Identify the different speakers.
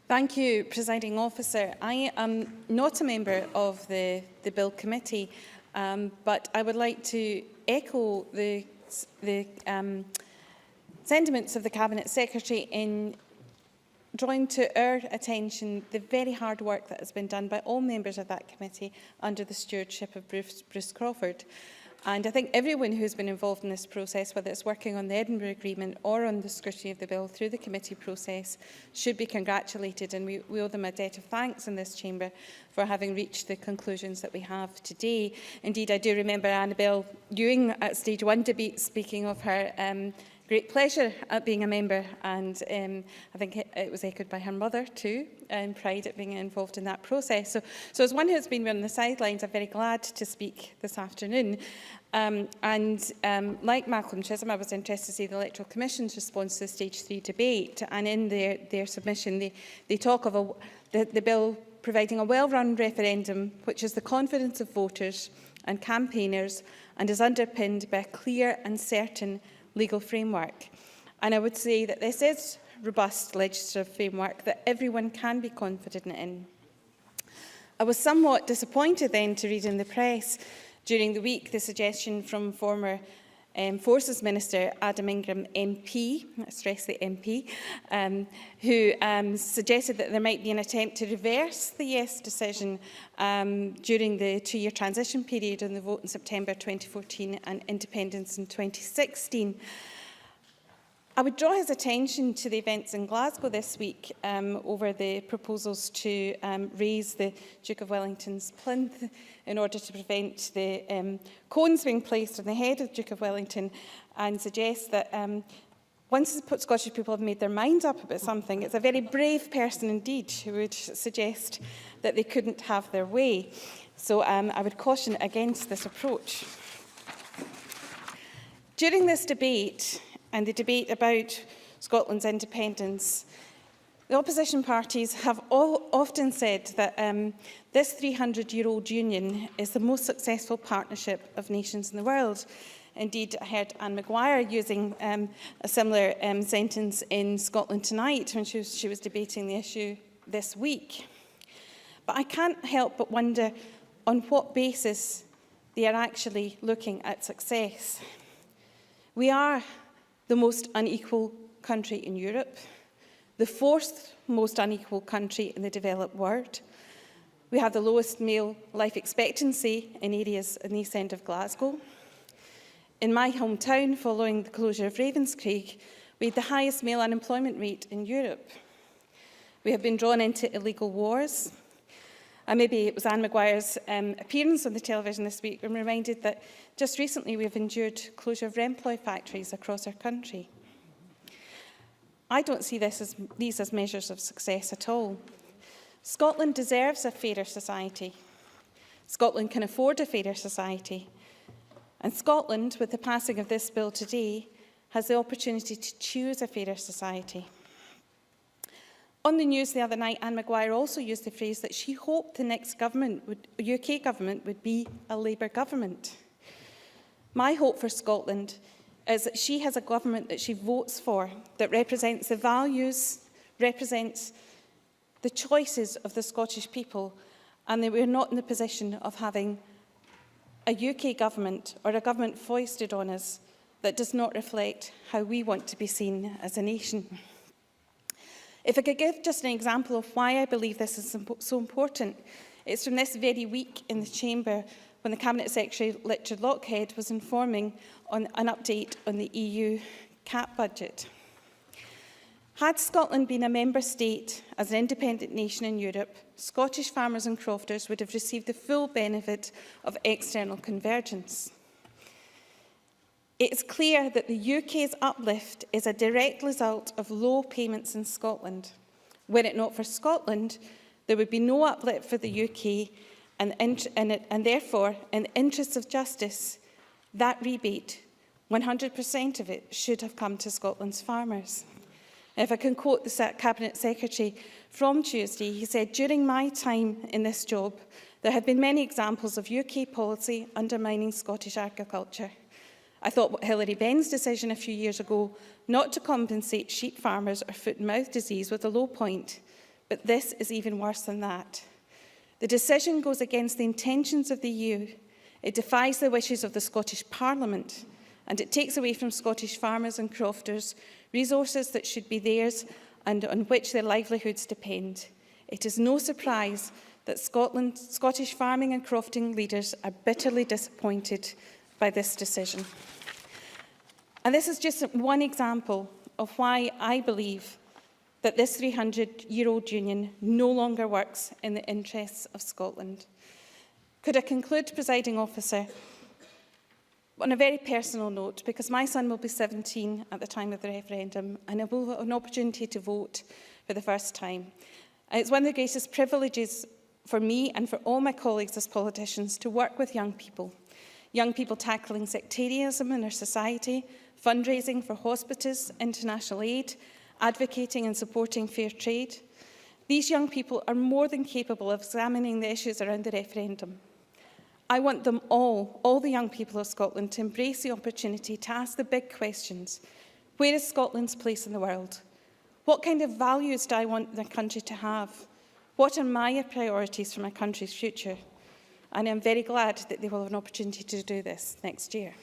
Speaker 1: Thank you, Presiding Officer. I am not a member of the Bill Committee, but I would like to echo the sentiments of the Cabinet Secretary in drawing to our attention the very hard work that has been done by all members of that committee under the stewardship of Bruce Crawford. And I think everyone who has been involved in this process, whether it's working on the Edinburgh Agreement or on the scrutiny of the bill through the committee process, should be congratulated, and we owe them a debt of thanks in this chamber for having reached the conclusions that we have today. Indeed, I do remember Annabel Ewing at Stage 1 debate speaking of her great pleasure at being a member, and I think it was echoed by her mother too, and pride at being involved in that process. So as one who has been on the sidelines, I'm very glad to speak this afternoon. Like Malcolm Chisholm, I was interested to see the Electoral Commission's response to the Stage 3 debate, and in their submission they talk of the bill providing a well-run referendum which has the confidence of voters and campaigners and is underpinned by a clear and certain legal framework. And I would say that this is robust legislative framework that everyone can be confident in. I was somewhat disappointed then to read in the press during the week the suggestion from former Forces Minister Adam Ingram MP, I stress the MP, who suggested that there might be an attempt to reverse the yes decision during the two-year transition period on the vote in September 2014 and independence in 2016. I would draw his attention to the events in Glasgow this week over the proposals to raise the Duke of Wellington's plinth in order to prevent the cones being placed on the head of the Duke of Wellington, and suggest that once the Scottish people have made their minds up about something, it's a very brave person indeed who would suggest that they couldn't have their way. So I would caution against this approach. During this debate, and the debate about Scotland's independence, the opposition parties have often said that this 300-year-old union is the most successful partnership of nations in the world. Indeed, I heard Anne Maguire using a similar sentence in Scotland Tonight when she was debating the issue this week. But I can't help but wonder on what basis they are actually looking at success. We are the most unequal country in Europe, the fourth most unequal country in the developed world. We have the lowest male life expectancy in areas in the east end of Glasgow. In my hometown, following the closure of Ravenscraig, we had the highest male unemployment rate in Europe. We have been drawn into illegal wars. And maybe it was Anne Maguire's appearance on the television this week. I'm reminded that just recently we have endured closure of Remploy factories across our country. I don't see these as measures of success at all. Scotland deserves a fairer society. Scotland can afford a fairer society. And Scotland, with the passing of this bill today, has the opportunity to choose a fairer society. On the news the other night, Anne Maguire also used the phrase that she hoped the next UK government would be a Labour government. My hope for Scotland is that she has a government that she votes for, that represents the values, represents the choices of the Scottish people, and that we're not in the position of having a UK government or a government foisted on us that does not reflect how we want to be seen as a nation. If I could give just an example of why I believe this is so important, it's from this very week in the Chamber when the Cabinet Secretary, Richard Lockhead, was informing on an update on the EU CAP budget. Had Scotland been a member state as an independent nation in Europe, Scottish farmers and crofters would have received the full benefit of external convergence. It is clear that the UK's uplift is a direct result of low payments in Scotland. Were it not for Scotland, there would be no uplift for the UK, and therefore, in the interests of justice, that rebate, 100% of it, should have come to Scotland's farmers. If I can quote the Cabinet Secretary from Tuesday, he said, "During my time in this job, there have been many examples of UK policy undermining Scottish agriculture. I thought Hilary Benn's decision a few years ago not to compensate sheep farmers or foot and mouth disease was a low point, But this is even worse than that. The decision goes against the intentions of the EU. It defies the wishes of the Scottish Parliament, and it takes away from Scottish farmers and crofters resources that should be theirs and on which their livelihoods depend. It is no surprise that Scottish farming and crofting leaders are bitterly disappointed by this decision. And this is just one example of why I believe that this 300-year-old union no longer works in the interests of Scotland. Could I conclude, Presiding Officer, on a very personal note, because my son will be 17 at the time of the referendum, and I will have an opportunity to vote for the first time. And it's one of the greatest privileges for me and for all my colleagues as politicians to work with young people tackling sectarianism in our society, fundraising for hospices, international aid, advocating and supporting fair trade. These young people are more than capable of examining the issues around the referendum. I want them all the young people of Scotland, to embrace the opportunity to ask the big questions. Where is Scotland's place in the world? What kind of values do I want the country to have? What are my priorities for my country's future? And I'm very glad that they will have an opportunity to do this next year.